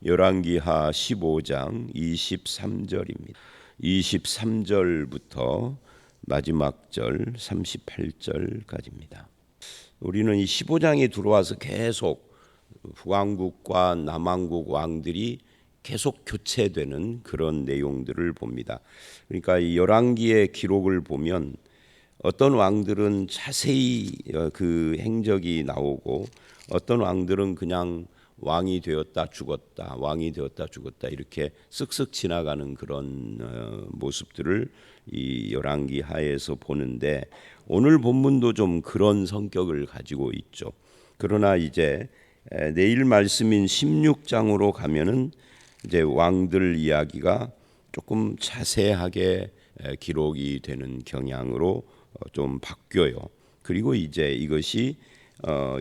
열왕기하 15장 23절입니다. 23절부터 마지막 절 38절까지입니다. 우리는 이 15장에 들어와서 계속 북왕국과 남왕국 왕들이 계속 교체되는 그런 내용들을 봅니다. 그러니까 이 열왕기의 기록을 보면 어떤 왕들은 자세히 그 행적이 나오고 어떤 왕들은 그냥 왕이 되었다 죽었다 왕이 되었다 죽었다 이렇게 쓱쓱 지나가는 그런 모습들을 이 열왕기 하에서 보는데 오늘 본문도 좀 그런 성격을 가지고 있죠. 그러나 이제 내일 말씀인 16장으로 가면은 이제 왕들 이야기가 조금 자세하게 기록이 되는 경향으로 좀 바뀌어요. 그리고 이제 이것이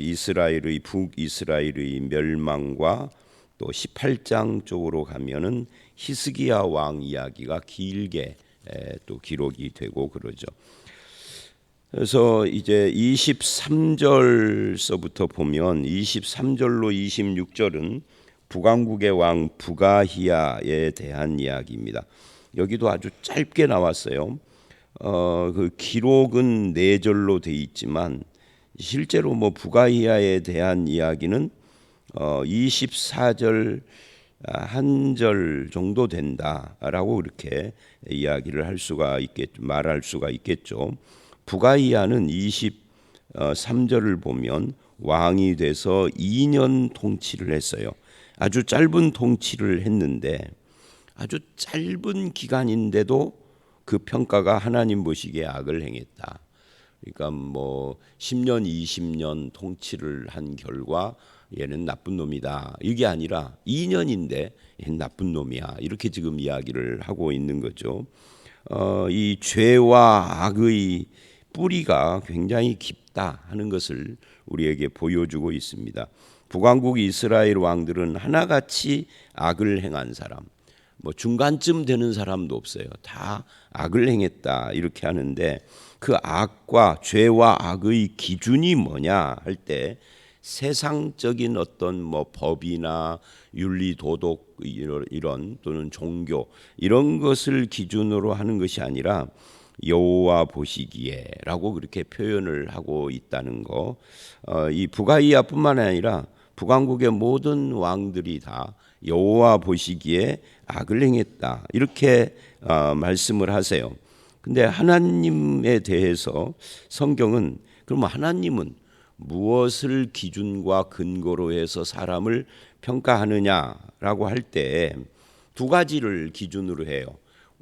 이스라엘의 북이스라엘의 멸망과 또 18장 쪽으로 가면은 히스기야 왕 이야기가 길게 또 기록이 되고 그러죠. 그래서 이제 23절서부터 보면 23절로 26절은 북왕국의 왕 부가히야에 대한 이야기입니다. 여기도 아주 짧게 나왔어요. 그 기록은 4절로 돼 있지만 실제로 부가히야에 대한 이야기는 24절 한 절 정도 된다라고 그렇게 이야기를 말할 수가 있겠죠. 부가히야는 23절을 보면 왕이 돼서 2년 통치를 했어요. 아주 짧은 통치를 했는데 아주 짧은 기간인데도 그 평가가 하나님 보시기에 악을 행했다. 그러니까 10년 20년 통치를 한 결과 얘는 나쁜 놈이다. 이게 아니라 2년인데 얘는 나쁜 놈이야. 이렇게 지금 이야기를 하고 있는 거죠. 이 죄와 악의 뿌리가 굉장히 깊다 하는 것을 우리에게 보여주고 있습니다. 북왕국 이스라엘 왕들은 하나같이 악을 행한 사람, 중간쯤 되는 사람도 없어요. 다 악을 행했다 이렇게 하는데 그 악과 죄와 악의 기준이 뭐냐 할 때 세상적인 어떤 법이나 윤리 도덕 이런 또는 종교 이런 것을 기준으로 하는 것이 아니라 여호와 보시기에라고 그렇게 표현을 하고 있다는 거. 이 부가히야뿐만 아니라 북왕국의 모든 왕들이 다 여호와 보시기에 악을 행했다 이렇게 말씀을 하세요. 근데 하나님에 대해서 성경은 그럼 하나님은 무엇을 기준과 근거로 해서 사람을 평가하느냐라고 할 때 두 가지를 기준으로 해요.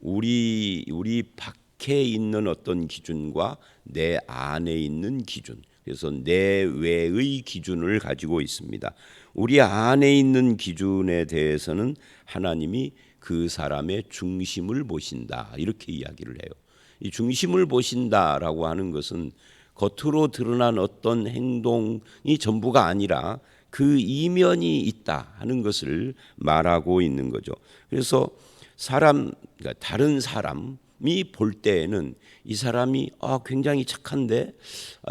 우리 밖에 있는 어떤 기준과 내 안에 있는 기준. 그래서 내외의 기준을 가지고 있습니다. 우리 안에 있는 기준에 대해서는 하나님이 그 사람의 중심을 보신다 이렇게 이야기를 해요. 이 중심을 보신다라고 하는 것은 겉으로 드러난 어떤 행동이 전부가 아니라 그 이면이 있다 하는 것을 말하고 있는 거죠. 그래서 그러니까 다른 사람이 볼 때에는 이 사람이 굉장히 착한데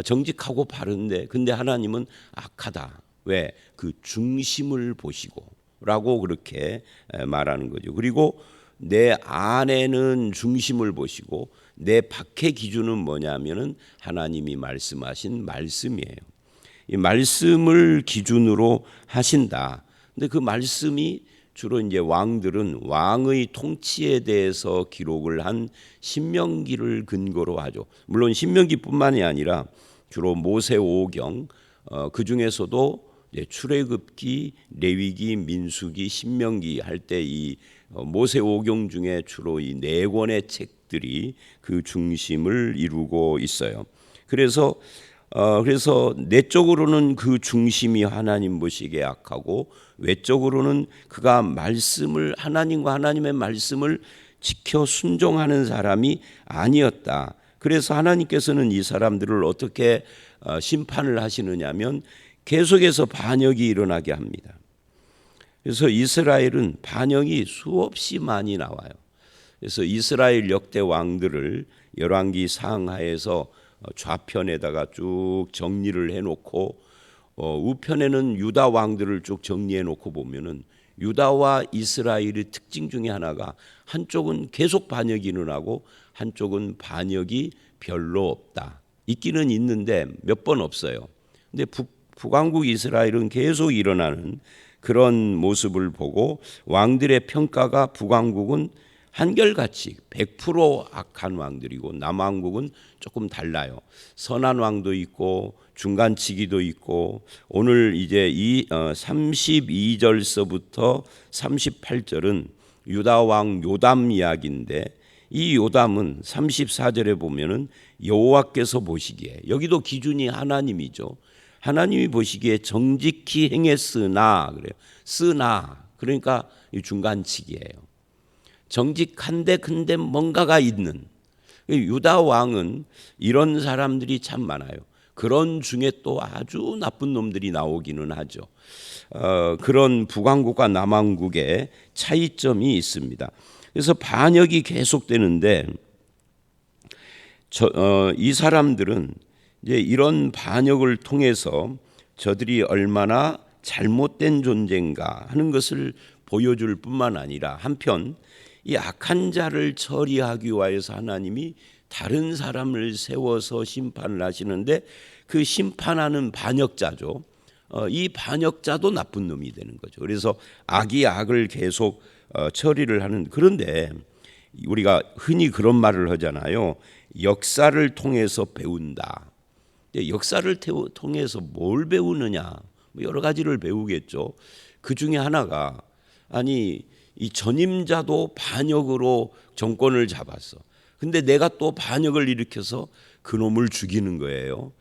정직하고 바른데 근데 하나님은 악하다. 왜? 그 중심을 보시고라고 그렇게 말하는 거죠. 그리고 내 안에는 중심을 보시고 내 밖의 기준은 뭐냐면은 하나님이 말씀하신 말씀이에요. 이 말씀을 기준으로 하신다. 근데 그 말씀이 주로 이제 왕들은 왕의 통치에 대해서 기록을 한 신명기를 근거로 하죠. 물론 신명기뿐만이 아니라 주로 모세오경 그 중에서도 출애굽기, 레위기, 민수기, 신명기 할 때 이 모세오경 중에 주로 이 4권의 책들이 그 중심을 이루고 있어요. 그래서 내적으로는 그 중심이 하나님 보시기에 악하고 외적으로는 그가 하나님과 하나님의 말씀을 지켜 순종하는 사람이 아니었다. 그래서 하나님께서는 이 사람들을 어떻게 심판을 하시느냐면 계속해서 반역이 일어나게 합니다. 그래서 이스라엘은 반역이 수없이 많이 나와요. 그래서 이스라엘 역대 왕들을 열왕기 상하에서 좌편에다가 쭉 정리를 해놓고 우편에는 유다 왕들을 쭉 정리해놓고 보면은 유다와 이스라엘의 특징 중에 하나가 한쪽은 계속 반역이 일어나고 한쪽은 반역이 별로 없다. 있기는 있는데 몇 번 없어요. 근데 북왕국 이스라엘은 계속 일어나는 그런 모습을 보고 왕들의 평가가 북왕국은 한결같이 100% 악한 왕들이고 남왕국은 조금 달라요. 선한 왕도 있고 중간치기도 있고 오늘 이제 이 32절서부터 38절은 유다 왕 요담 이야기인데 이 요담은 34절에 보면은 여호와께서 보시기에 여기도 기준이 하나님이죠. 하나님이 보시기에 정직히 행했으나 그래요. 쓰나 그러니까 중간치기예요. 정직한데 근데 뭔가가 있는 유다 왕은 이런 사람들이 참 많아요. 그런 중에 또 아주 나쁜 놈들이 나오기는 하죠. 그런 북왕국과 남왕국의 차이점이 있습니다. 그래서 반역이 계속되는데 이 사람들은 이제 이런 반역을 통해서 저들이 얼마나 잘못된 존재인가 하는 것을 보여줄 뿐만 아니라 한편 이 악한 자를 처리하기 위해서 하나님이 다른 사람을 세워서 심판을 하시는데 그 심판하는 반역자죠. 이 반역자도 나쁜 놈이 되는 거죠. 그래서 악이 악을 계속 처리를 하는. 그런데 우리가 흔히 그런 말을 하잖아요. 역사를 통해서 배운다. 역사를 통해서 뭘 배우느냐? 여러 가지를 배우겠죠. 그 중에 하나가 아니 이 전임자도 반역으로 정권을 잡았어. 근데 내가 또 반역을 일으켜서 그놈을 죽이는 거예요.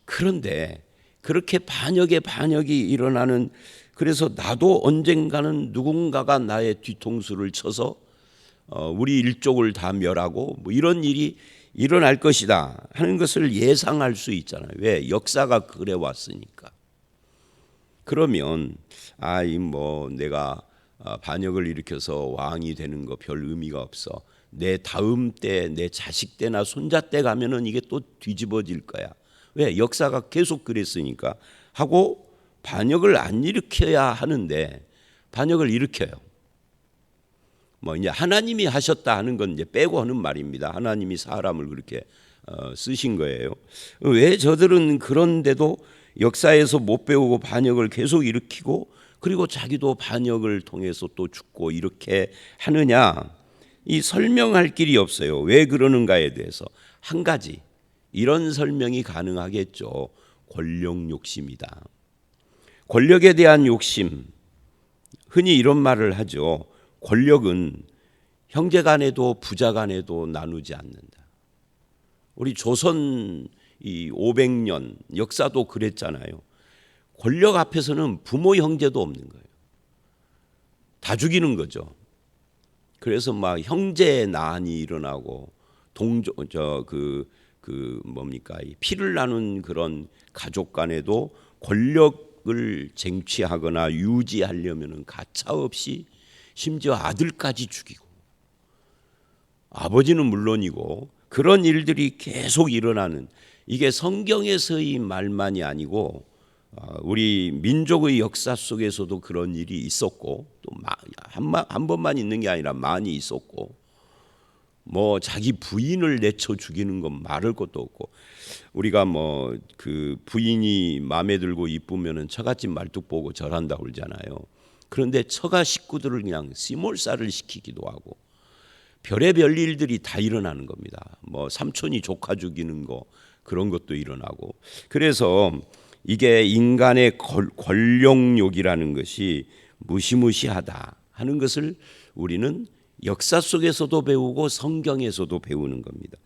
그런데 그렇게 반역이 일어나는 그래서 나도 언젠가는 누군가가 나의 뒤통수를 쳐서 우리 일족을 다 멸하고 뭐 이런 일이 일어날 것이다 하는 것을 예상할 수 있잖아요. 왜? 역사가 그래 왔으니까. 그러면 내가 반역을 일으켜서 왕이 되는 거 별 의미가 없어. 내 다음 때, 내 자식 때나 손자 때 가면은 이게 또 뒤집어질 거야. 왜? 역사가 계속 그랬으니까 하고 반역을 안 일으켜야 하는데 반역을 일으켜요. 이제 하나님이 하셨다 하는 건 이제 빼고 하는 말입니다. 하나님이 사람을 그렇게 쓰신 거예요. 왜 저들은 그런데도 역사에서 못 배우고 반역을 계속 일으키고 그리고 자기도 반역을 통해서 또 죽고 이렇게 하느냐? 이 설명할 길이 없어요. 왜 그러는가에 대해서 한 가지 이런 설명이 가능하겠죠. 권력 욕심이다. 권력에 대한 욕심. 흔히 이런 말을 하죠. 권력은 형제 간에도 부자 간에도 나누지 않는다. 우리 조선 이 500년 역사도 그랬잖아요. 권력 앞에서는 부모 형제도 없는 거예요. 다 죽이는 거죠. 그래서 막 형제 난이 일어나고 이 피를 나눈 그런 가족 간에도 권력을 쟁취하거나 유지하려면은 가차없이 심지어 아들까지 죽이고 아버지는 물론이고 그런 일들이 계속 일어나는 이게 성경에서의 말만이 아니고 우리 민족의 역사 속에서도 그런 일이 있었고 또 한 번만 있는 게 아니라 많이 있었고 자기 부인을 내쳐 죽이는 건 말할 것도 없고 우리가 그 부인이 마음에 들고 이쁘면은 처갓집 말뚝 보고 절한다 그러잖아요. 그런데 처가 식구들을 그냥 시몰살을 시키기도 하고 별의별 일들이 다 일어나는 겁니다. 삼촌이 조카 죽이는 거 그런 것도 일어나고 그래서 이게 인간의 권력욕이라는 것이 무시무시하다 하는 것을 우리는 역사 속에서도 배우고 성경에서도 배우는 겁니다.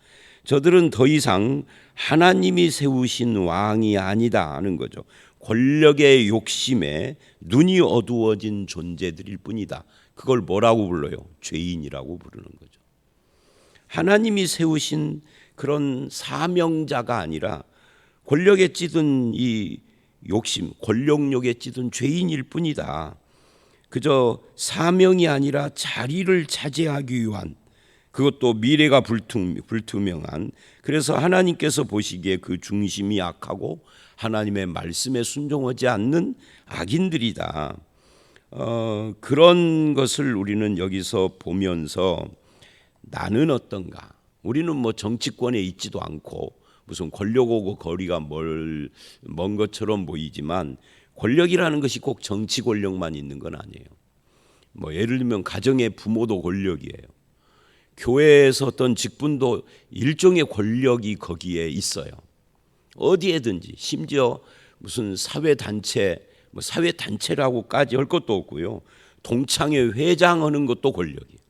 저들은 더 이상 하나님이 세우신 왕이 아니다 하는 거죠. 권력의 욕심에 눈이 어두워진 존재들일 뿐이다. 그걸 뭐라고 불러요? 죄인이라고 부르는 거죠. 하나님이 세우신 그런 사명자가 아니라 권력에 찌든 이 욕심, 권력욕에 찌든 죄인일 뿐이다. 그저 사명이 아니라 자리를 차지하기 위한 그것도 미래가 불투명한 그래서 하나님께서 보시기에 그 중심이 악하고 하나님의 말씀에 순종하지 않는 악인들이다. 그런 것을 우리는 여기서 보면서 나는 어떤가? 우리는 뭐 정치권에 있지도 않고 무슨 권력하고 거리가 먼 것처럼 보이지만 권력이라는 것이 꼭 정치 권력만 있는 건 아니에요. 뭐 예를 들면 가정의 부모도 권력이에요. 교회에서 어떤 직분도 일종의 권력이 거기에 있어요. 어디에든지 심지어 무슨 사회단체, 뭐 사회단체라고까지 할 것도 없고요. 동창회 회장하는 것도 권력이에요.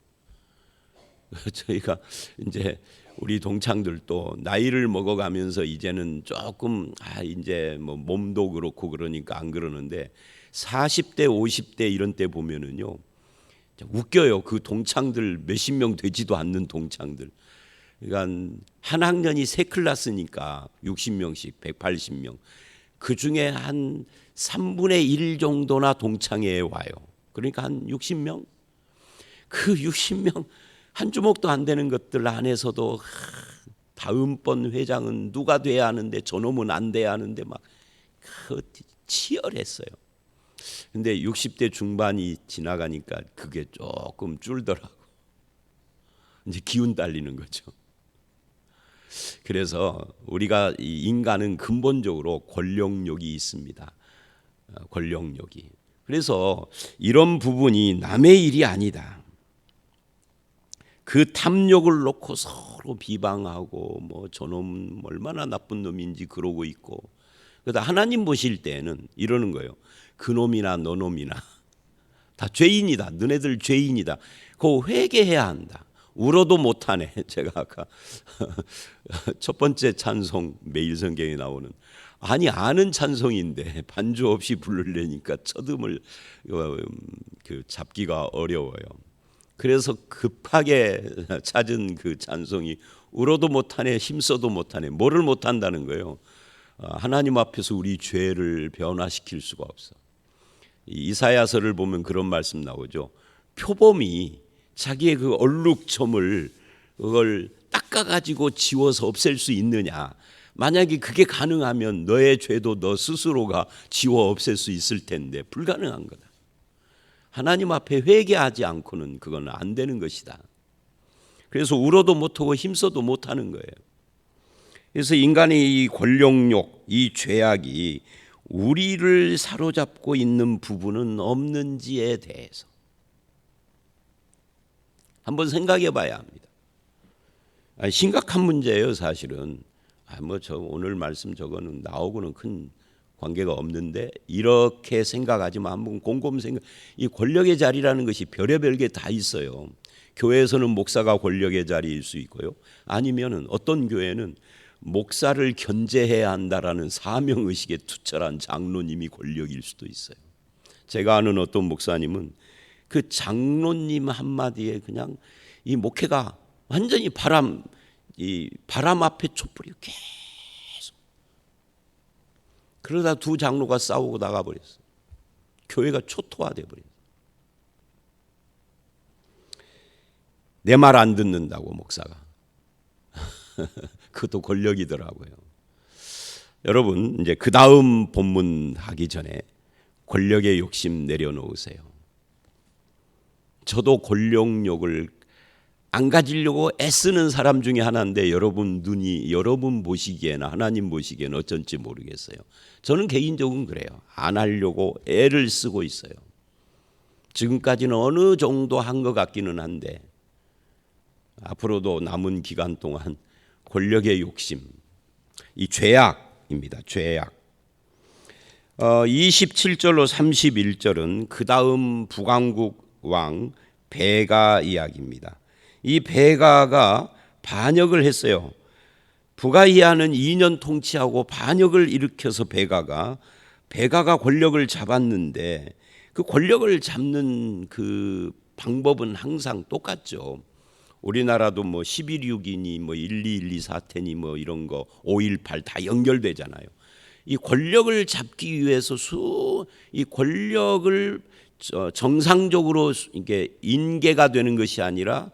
저희가 이제 우리 동창들도 나이를 먹어가면서 이제는 조금 이제 뭐 몸도 그렇고 그러니까 안 그러는데 40대 50대 이런 때 보면은요 웃겨요. 그 동창들 몇십 명 되지도 않는 동창들. 그러니까 한 학년이 세 클래스니까 60명씩 180명. 그 중에 한 3분의 1 정도나 동창회에 와요. 그러니까 한 60명. 그 60명 한 주먹도 안 되는 것들 안에서도 다음번 회장은 누가 돼야 하는데 저놈은 안 돼야 하는데 막 치열했어요. 근데 60대 중반이 지나가니까 그게 조금 줄더라고. 이제 기운 딸리는 거죠. 그래서 우리가 인간은 근본적으로 권력욕이 있습니다. 권력욕이. 그래서 이런 부분이 남의 일이 아니다. 그 탐욕을 놓고 서로 비방하고 뭐 저놈 얼마나 나쁜 놈인지 그러고 있고 그러다 하나님 보실 때는 이러는 거예요. 그놈이나 너놈이나 다 죄인이다. 너네들 죄인이다. 그거 회개해야 한다. 울어도 못하네. 제가 아까 첫 번째 찬송 매일 성경에 나오는 아는 찬송인데 반주 없이 부르려니까 첫음을 잡기가 어려워요. 그래서 급하게 찾은 그 찬송이 울어도 못하네, 힘써도 못하네. 뭐를 못한다는 거예요? 하나님 앞에서 우리 죄를 변화시킬 수가 없어. 이사야서를 보면 그런 말씀 나오죠. 표범이 자기의 그 얼룩점을 그걸 닦아가지고 지워서 없앨 수 있느냐. 만약에 그게 가능하면 너의 죄도 너 스스로가 지워 없앨 수 있을 텐데 불가능한 거다. 하나님 앞에 회개하지 않고는 그건 안 되는 것이다. 그래서 울어도 못하고 힘써도 못하는 거예요. 그래서 인간의 이 권력욕, 이 죄악이 우리를 사로잡고 있는 부분은 없는지에 대해서 한번 생각해 봐야 합니다. 심각한 문제예요, 사실은. 저 오늘 말씀 저거는 나오고는 큰 관계가 없는데 이렇게 생각하지만 한번 곰곰이 생각. 이 권력의 자리라는 것이 별의별 게 다 있어요. 교회에서는 목사가 권력의 자리일 수 있고요. 아니면은 어떤 교회는 목사를 견제해야 한다라는 사명 의식에 투철한 장로님이 권력일 수도 있어요. 제가 아는 어떤 목사님은 그 장로님 한마디에 그냥 이 목회가 완전히 바람 앞에 촛불이 계속. 그러다 두 장로가 싸우고 나가버렸어. 교회가 초토화돼 버렸어. 내 말 안 듣는다고 목사가. 그것도 권력이더라고요. 여러분 이제 그 다음 본문 하기 전에 권력의 욕심 내려놓으세요. 저도 권력욕을 안 가지려고 애쓰는 사람 중에 하나인데 여러분 보시기에는 하나님 보시기에는 어쩐지 모르겠어요. 저는 개인적으로 그래요. 안 하려고 애를 쓰고 있어요. 지금까지는 어느 정도 한 것 같기는 한데 앞으로도 남은 기간 동안 권력의 욕심, 이 죄악입니다. 죄악. 27절로 31절은 그 다음 북왕국 왕 베가 이야기입니다. 이 베가가 반역을 했어요. 북아이야는 2년 통치하고 반역을 일으켜서 베가가 권력을 잡았는데 그 권력을 잡는 그 방법은 항상 똑같죠. 우리나라도 뭐 11.6이니 뭐 12.12 사태니 뭐 이런 거 5.18 다 연결되잖아요. 이 권력을 잡기 위해서 이 권력을 정상적으로 이게 인계가 되는 것이 아니라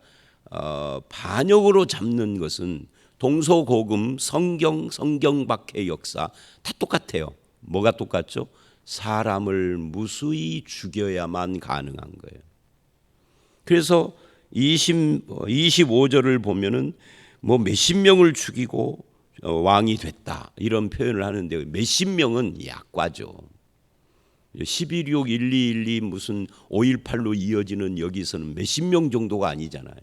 반역으로 잡는 것은 동서고금 성경 박해 역사 다 똑같아요. 뭐가 똑같죠? 사람을 무수히 죽여야만 가능한 거예요. 그래서 25절을 보면은 뭐 몇십 명을 죽이고 왕이 됐다 이런 표현을 하는데 몇십 명은 약과죠. 11.6, 12.12 무슨 5.18로 이어지는 여기서는 몇십 명 정도가 아니잖아요.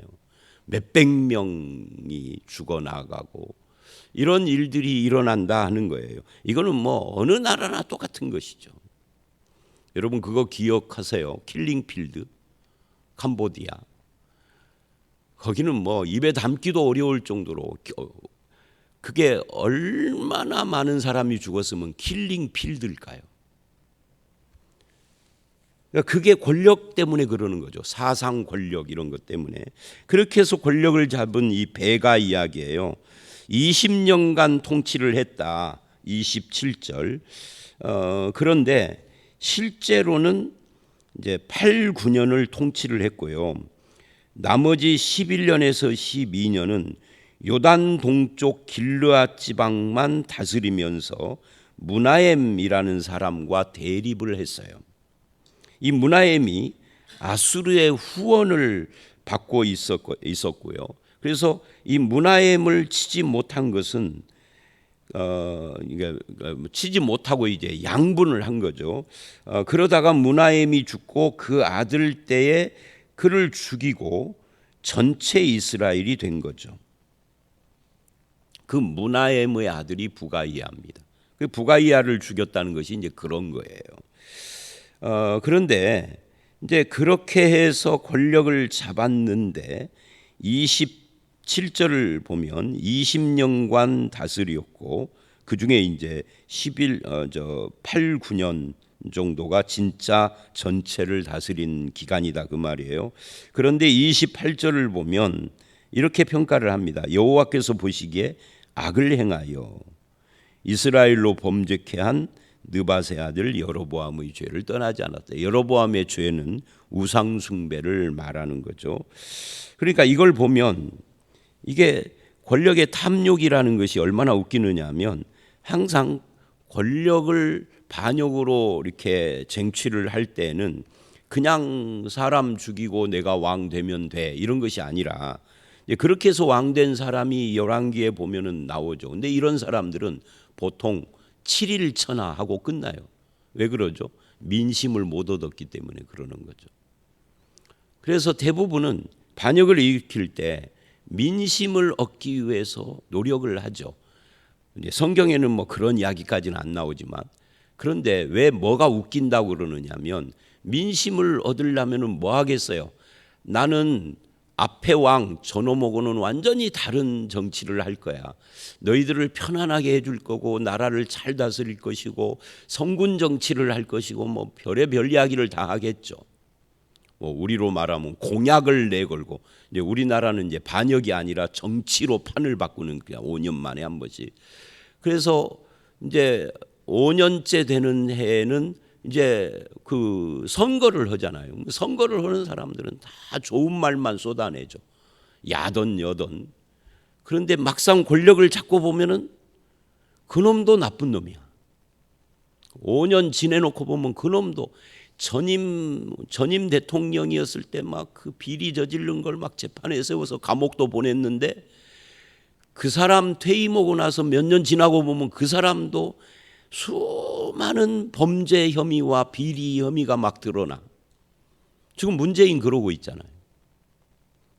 몇백 명이 죽어나가고 이런 일들이 일어난다 하는 거예요. 이거는 뭐 어느 나라나 똑같은 것이죠. 여러분 그거 기억하세요. 킬링필드, 캄보디아. 거기는 뭐 입에 담기도 어려울 정도로 그게 얼마나 많은 사람이 죽었으면 킬링필드일까요? 그게 권력 때문에 그러는 거죠. 사상 권력 이런 것 때문에. 그렇게 해서 권력을 잡은 이 베가 이야기예요. 20년간 통치를 했다. 27절. 그런데 실제로는 이제 8, 9년을 통치를 했고요. 나머지 11년에서 12년은 요단 동쪽 길르앗 지방만 다스리면서 무나엠이라는 사람과 대립을 했어요. 이 무나엠이 아수르의 후원을 받고 있었고요. 그래서 이 무나엠을 치지 못한 것은 치지 못하고 이제 양분을 한 거죠. 그러다가 무나엠이 죽고 그 아들 때에 그를 죽이고 전체 이스라엘이 된 거죠. 그 무나엠의 아들이 부가이아입니다. 그 부가이아를 죽였다는 것이 이제 그런 거예요. 그런데 이제 그렇게 해서 권력을 잡았는데 27절을 보면 20년간 다스렸고 그 중에 이제 8, 9년 정도가 진짜 전체를 다스린 기간이다 그 말이에요. 그런데 28절을 보면 이렇게 평가를 합니다. 여호와께서 보시기에 악을 행하여 이스라엘로 범죄케 한 느밧의 아들 여로보암의 죄를 떠나지 않았다. 여로보암의 죄는 우상 숭배를 말하는 거죠. 그러니까 이걸 보면 이게 권력의 탐욕이라는 것이 얼마나 웃기느냐 하면 항상 권력을 반역으로 이렇게 쟁취를 할 때는 그냥 사람 죽이고 내가 왕 되면 돼 이런 것이 아니라 그렇게 해서 왕된 사람이 열왕기에 보면은 나오죠. 근데 이런 사람들은 보통 7일 천하하고 끝나요. 왜 그러죠? 민심을 못 얻었기 때문에 그러는 거죠. 그래서 대부분은 반역을 일으킬 때 민심을 얻기 위해서 노력을 하죠. 이제 성경에는 뭐 그런 이야기까지는 안 나오지만 그런데 왜 뭐가 웃긴다고 그러느냐면 민심을 얻으려면은 뭐 하겠어요? 나는 앞에 왕 저놈하고는 완전히 다른 정치를 할 거야. 너희들을 편안하게 해줄 거고 나라를 잘 다스릴 것이고 성군 정치를 할 것이고 뭐 별의별 이야기를 다 하겠죠. 뭐 우리로 말하면 공약을 내걸고 이제 우리나라는 이제 반역이 아니라 정치로 판을 바꾸는 그냥 5년 만에 한 번씩. 그래서 이제 5년째 되는 해에는 이제 그 선거를 하잖아요. 선거를 하는 사람들은 다 좋은 말만 쏟아내죠. 야던 여던. 그런데 막상 권력을 잡고 보면은 그놈도 나쁜 놈이야. 5년 지내놓고 보면 그놈도 전임 대통령이었을 때 막 그 비리 저지른 걸 막 재판에 세워서 감옥도 보냈는데 그 사람 퇴임하고 나서 몇 년 지나고 보면 그 사람도 수많은 범죄 혐의와 비리 혐의가 막 드러나. 지금 문재인 그러고 있잖아요.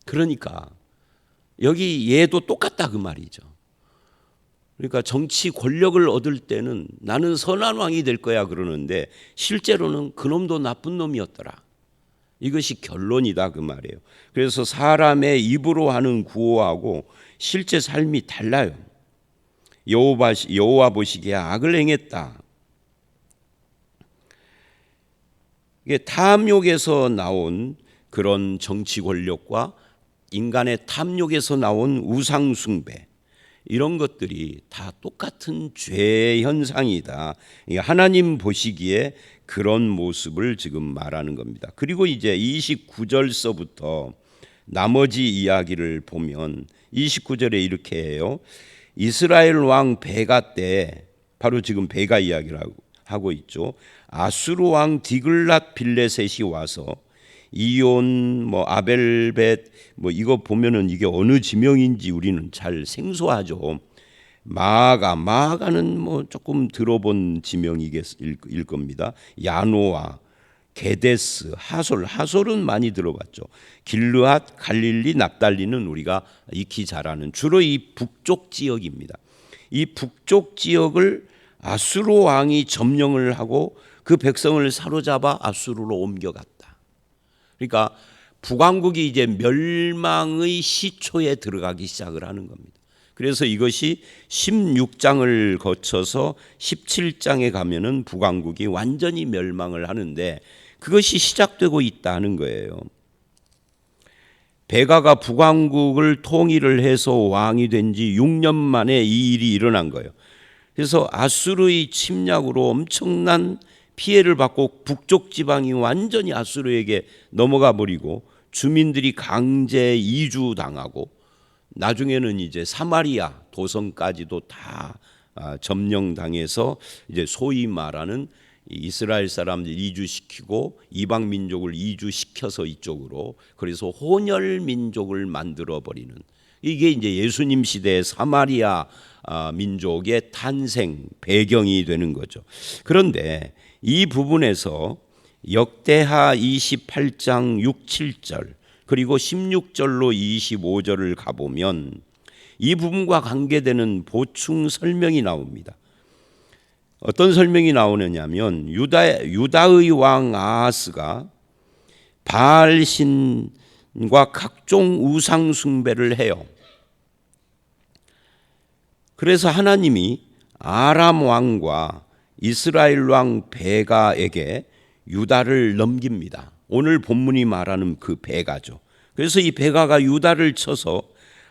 그러니까 여기 얘도 똑같다 그 말이죠. 그러니까 정치 권력을 얻을 때는 나는 선한 왕이 될 거야 그러는데 실제로는 그놈도 나쁜 놈이었더라. 이것이 결론이다 그 말이에요. 그래서 사람의 입으로 하는 구호하고 실제 삶이 달라요. 여호와 보시기에 악을 행했다. 이게 탐욕에서 나온 그런 정치 권력과 인간의 탐욕에서 나온 우상 숭배 이런 것들이 다 똑같은 죄 현상이다. 하나님 보시기에 그런 모습을 지금 말하는 겁니다. 그리고 이제 29절서부터 나머지 이야기를 보면 29절에 이렇게 해요. 이스라엘 왕 베가 때 바로 지금 베가 이야기를 하고 있죠. 아수르 왕 디글랏 빌레셋이 와서 이온 아벨벳 이거 보면은 이게 어느 지명인지 우리는 잘 생소하죠. 마아가는 조금 들어본 지명일 겁니다. 야노아, 게데스, 하솔은 많이 들어봤죠. 길르앗, 갈릴리, 납달리는 우리가 익히 잘 아는 주로 이 북쪽 지역입니다. 이 북쪽 지역을 아수르 왕이 점령을 하고 그 백성을 사로잡아 아수르로 옮겨갔다. 그러니까 북왕국이 이제 멸망의 시초에 들어가기 시작을 하는 겁니다. 그래서 이것이 16장을 거쳐서 17장에 가면은 북왕국이 완전히 멸망을 하는데 그것이 시작되고 있다는 거예요. 베가가 북왕국을 통일을 해서 왕이 된 지 6년 만에 이 일이 일어난 거예요. 그래서 아수르의 침략으로 엄청난 피해를 받고 북쪽 지방이 완전히 아수르에게 넘어가 버리고 주민들이 강제 이주당하고 나중에는 이제 사마리아 도성까지도 다 점령당해서 이제 소위 말하는 이스라엘 사람들 이주시키고 이방 민족을 이주시켜서 이쪽으로, 그래서 혼혈 민족을 만들어 버리는, 이게 이제 예수님 시대의 사마리아 민족의 탄생 배경이 되는 거죠. 그런데 이 부분에서 역대하 28장 6, 7절 그리고 16절로 25절을 가보면 이 부분과 관계되는 보충 설명이 나옵니다. 어떤 설명이 나오느냐면 유다의 왕 아하스가 바알신과 각종 우상 숭배를 해요. 그래서 하나님이 아람 왕과 이스라엘 왕 베가에게 유다를 넘깁니다. 오늘 본문이 말하는 그 베가죠. 그래서 이 베가가 유다를 쳐서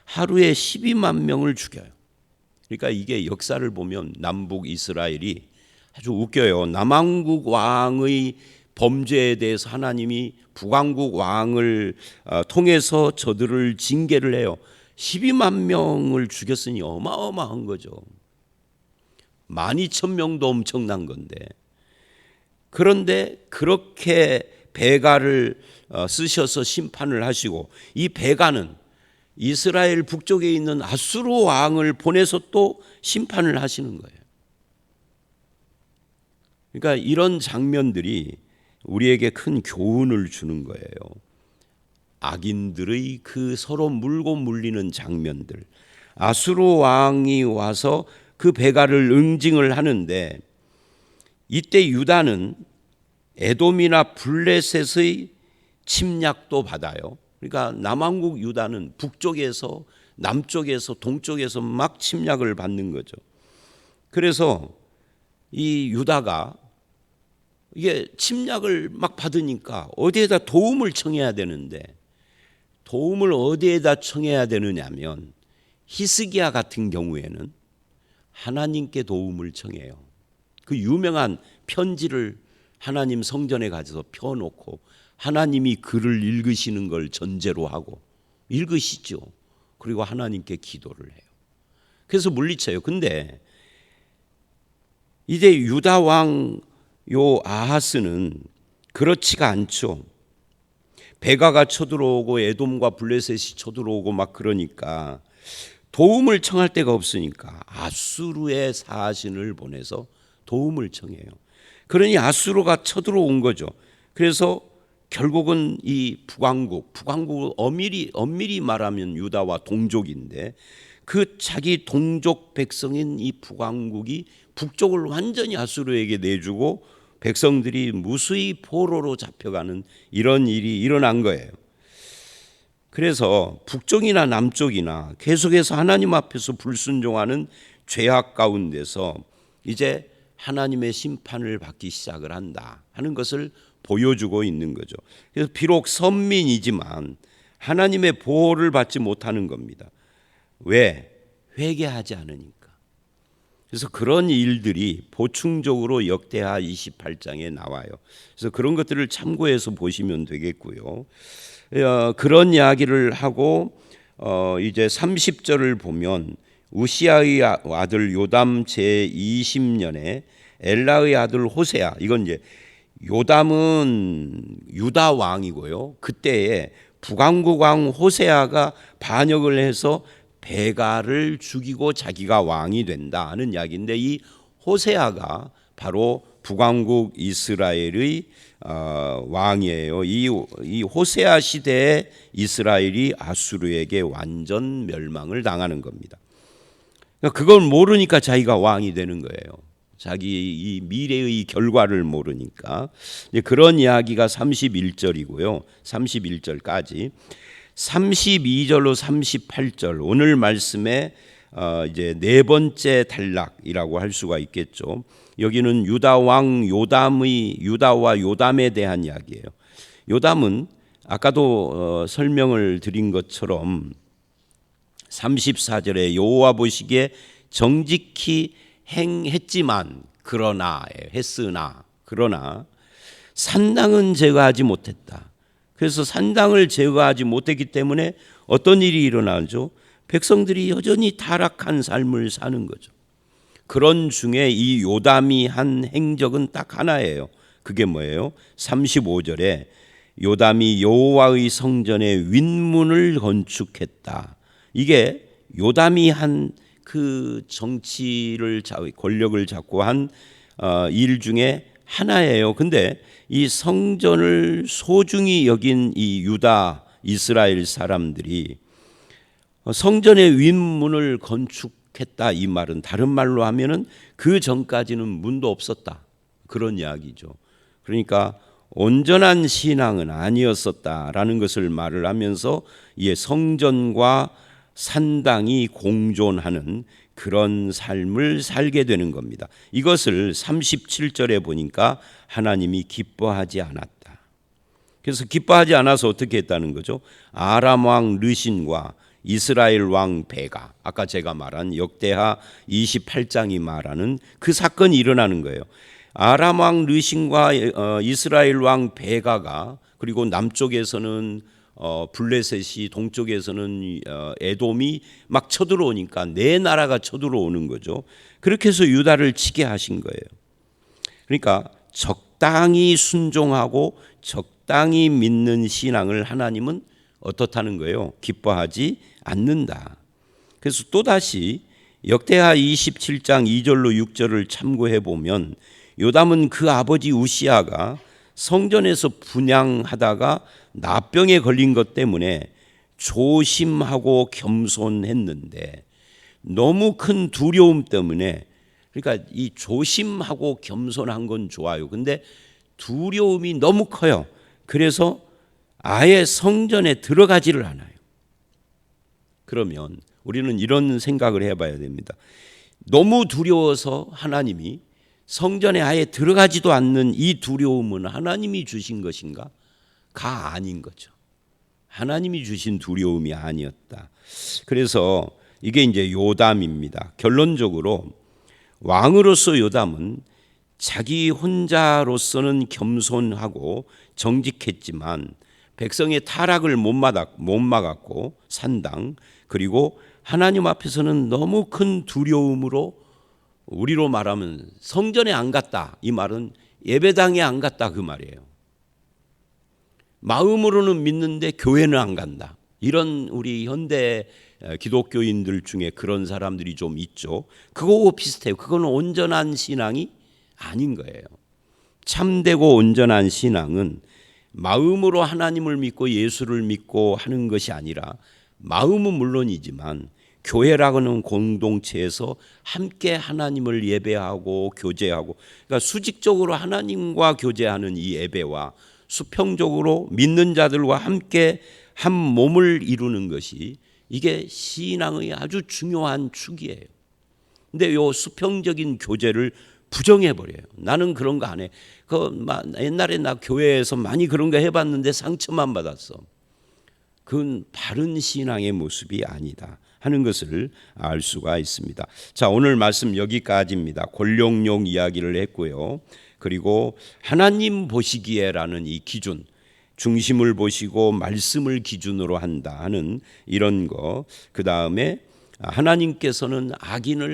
하루에 12만 명을 죽여요. 그러니까 이게 역사를 보면 남북 이스라엘이 아주 웃겨요. 남왕국 왕의 범죄에 대해서 하나님이 북왕국 왕을 통해서 저들을 징계를 해요. 12만 명을 죽였으니 어마어마한 거죠. 12,000명도 엄청난 건데, 그런데 그렇게 베가를 쓰셔서 심판을 하시고, 이 베가는 이스라엘 북쪽에 있는 아수르 왕을 보내서 또 심판을 하시는 거예요. 그러니까 이런 장면들이 우리에게 큰 교훈을 주는 거예요. 악인들의 그 서로 물고 물리는 장면들. 아수르 왕이 와서 그 베가를 응징을 하는데, 이때 유다는 에돔이나 블레셋의 침략도 받아요. 그러니까 남왕국 유다는 북쪽에서 남쪽에서 동쪽에서 막 침략을 받는 거죠. 그래서 이 유다가 이게 침략을 막 받으니까 어디에다 도움을 청해야 되는데, 도움을 어디에다 청해야 되느냐면 히스기야 같은 경우에는 하나님께 도움을 청해요. 그 유명한 편지를 하나님 성전에 가져서 펴놓고 하나님이 글을 읽으시는 걸 전제로 하고 읽으시죠. 그리고 하나님께 기도를 해요. 그래서 물리쳐요. 근데 이제 유다 왕 요 아하스는 그렇지가 않죠. 베가가 쳐들어오고 에돔과 블레셋이 쳐들어오고 막 그러니까 도움을 청할 데가 없으니까 아수르의 사신을 보내서 도움을 청해요. 그러니 아수르가 쳐들어온 거죠. 그래서 결국은 이 북왕국 엄밀히 말하면 유다와 동족인데, 그 자기 동족 백성인 이 북왕국이 북쪽을 완전히 아수르에게 내주고 백성들이 무수히 포로로 잡혀가는 이런 일이 일어난 거예요. 그래서 북쪽이나 남쪽이나 계속해서 하나님 앞에서 불순종하는 죄악 가운데서 이제 하나님의 심판을 받기 시작을 한다 하는 것을 보여주고 있는 거죠. 그래서 비록 선민이지만 하나님의 보호를 받지 못하는 겁니다. 왜? 회개하지 않으니까. 그래서 그런 일들이 보충적으로 역대하 28장에 나와요. 그래서 그런 것들을 참고해서 보시면 되겠고요. 그런 이야기를 하고 이제 30절을 보면 우시아의 아들 요담 제20년에 엘라의 아들 호세아, 이건 이제 요담은 유다 왕이고요. 그때에 북왕국 왕 호세아가 반역을 해서 베가를 죽이고 자기가 왕이 된다 하는 이야기인데, 이 호세아가 바로 북왕국 이스라엘의 왕이에요. 이 호세아 시대에 이스라엘이 아수르에게 완전 멸망을 당하는 겁니다. 그걸 모르니까 자기가 왕이 되는 거예요. 자기 이 미래의 결과를 모르니까. 그런 이야기가 31절이고요. 31절까지 32절로 38절 오늘 말씀에 이제 네 번째 단락이라고 할 수가 있겠죠. 여기는 유다 왕 유다와 요담에 대한 이야기예요. 요담은 아까도 설명을 드린 것처럼 34절에 여호와 보시기에 정직히 행했지만 그러나 산당은 제거하지 못했다. 그래서 산당을 제거하지 못했기 때문에 어떤 일이 일어나죠? 백성들이 여전히 타락한 삶을 사는 거죠. 그런 중에 이 요담이 한 행적은 딱 하나예요. 그게 뭐예요? 35절에 요담이 여호와의 성전에 윗문을 건축했다. 이게 요담이 한 그 정치를 권력을 잡고 한 일 중에 하나예요. 근데 이 성전을 소중히 여긴 이 유다 이스라엘 사람들이 성전의 윗문을 건축했다, 이 말은 다른 말로 하면은 그 전까지는 문도 없었다, 그런 이야기죠. 그러니까 온전한 신앙은 아니었었다라는 것을 말을 하면서 이 성전과 산당이 공존하는 그런 삶을 살게 되는 겁니다. 이것을 37절에 보니까 하나님이 기뻐하지 않았다. 그래서 기뻐하지 않아서 어떻게 했다는 거죠? 아람 왕 르신과 이스라엘 왕 베가, 아까 제가 말한 역대하 28장이 말하는 그 사건이 일어나는 거예요. 아람 왕 르신과 이스라엘 왕 베가가, 그리고 남쪽에서는 블레셋이, 동쪽에서는 에돔이 막 쳐들어오니까 네 나라가 쳐들어오는 거죠. 그렇게 해서 유다를 치게 하신 거예요. 그러니까 적당히 순종하고 적당히 믿는 신앙을 하나님은 어떻다는 거예요? 기뻐하지 않는다. 그래서 또다시 역대하 27장 2절로 6절을 참고해 보면 요담은 그 아버지 우시아가 성전에서 분향하다가 나병에 걸린 것 때문에 조심하고 겸손했는데 너무 큰 두려움 때문에, 그러니까 이 조심하고 겸손한 건 좋아요. 근데 두려움이 너무 커요. 그래서 아예 성전에 들어가지를 않아요. 그러면 우리는 이런 생각을 해봐야 됩니다. 너무 두려워서 하나님이 성전에 아예 들어가지도 않는 이 두려움은 하나님이 주신 것인가? 가 아닌 거죠. 하나님이 주신 두려움이 아니었다. 그래서 이게 이제 요담입니다. 결론적으로 왕으로서 요담은 자기 혼자로서는 겸손하고 정직했지만 백성의 타락을 못 막았고 산당, 그리고 하나님 앞에서는 너무 큰 두려움으로, 우리로 말하면 성전에 안 갔다, 이 말은 예배당에 안 갔다 그 말이에요. 마음으로는 믿는데 교회는 안 간다. 이런 우리 현대 기독교인들 중에 그런 사람들이 좀 있죠. 그거하고 비슷해요. 그건 온전한 신앙이 아닌 거예요. 참되고 온전한 신앙은 마음으로 하나님을 믿고 예수를 믿고 하는 것이 아니라, 마음은 물론이지만 교회라고는 공동체에서 함께 하나님을 예배하고 교제하고, 그러니까 수직적으로 하나님과 교제하는 이 예배와 수평적으로 믿는 자들과 함께 한 몸을 이루는 것이, 이게 신앙의 아주 중요한 축이에요. 근데 이 수평적인 교제를 부정해버려요. 나는 그런 거 안 해. 옛날에 나 교회에서 많이 그런 거 해봤는데 상처만 받았어. 그건 바른 신앙의 모습이 아니다 하는 것을 알 수가 있습니다. 자, 오늘 말씀 여기까지입니다. 권력용 이야기를 했고요. 그리고 하나님 보시기에라는 이 기준, 중심을 보시고 말씀을 기준으로 한다 하는 이런 거, 그 다음에 하나님께서는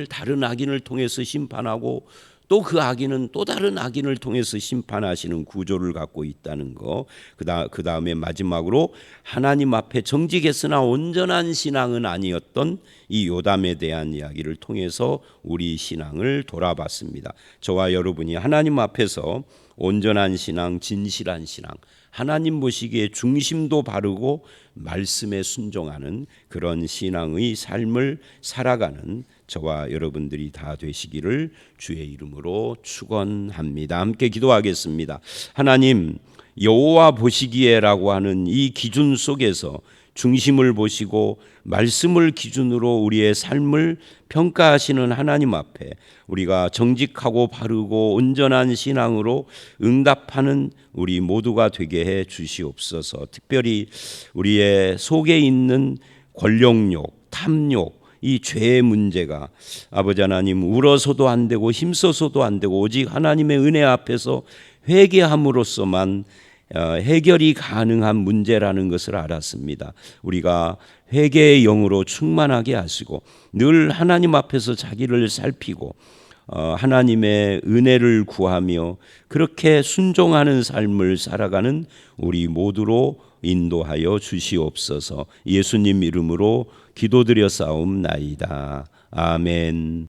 다른 악인을 통해서 심판하고 또 그 악인은 또 다른 악인을 통해서 심판하시는 구조를 갖고 있다는 거. 그 다음에 마지막으로 하나님 앞에 정직했으나 온전한 신앙은 아니었던 이 요담에 대한 이야기를 통해서 우리 신앙을 돌아봤습니다. 저와 여러분이 하나님 앞에서 온전한 신앙, 진실한 신앙, 하나님 보시기에 중심도 바르고 말씀에 순종하는 그런 신앙의 삶을 살아가는 저와 여러분들이 다 되시기를 주의 이름으로 축원합니다. 함께 기도하겠습니다. 하나님, 여호와 보시기에라고 하는 이 기준 속에서 중심을 보시고 말씀을 기준으로 우리의 삶을 평가하시는 하나님 앞에 우리가 정직하고 바르고 온전한 신앙으로 응답하는 우리 모두가 되게 해 주시옵소서. 특별히 우리의 속에 있는 권력욕, 탐욕, 이 죄의 문제가 아버지 하나님 울어서도 안 되고 힘써서도 안 되고 오직 하나님의 은혜 앞에서 회개함으로써만 해결이 가능한 문제라는 것을 알았습니다. 우리가 회개의 영으로 충만하게 하시고 늘 하나님 앞에서 자기를 살피고 하나님의 은혜를 구하며 그렇게 순종하는 삶을 살아가는 우리 모두로 인도하여 주시옵소서. 예수님 이름으로 기도드려 싸움나이다. 아멘.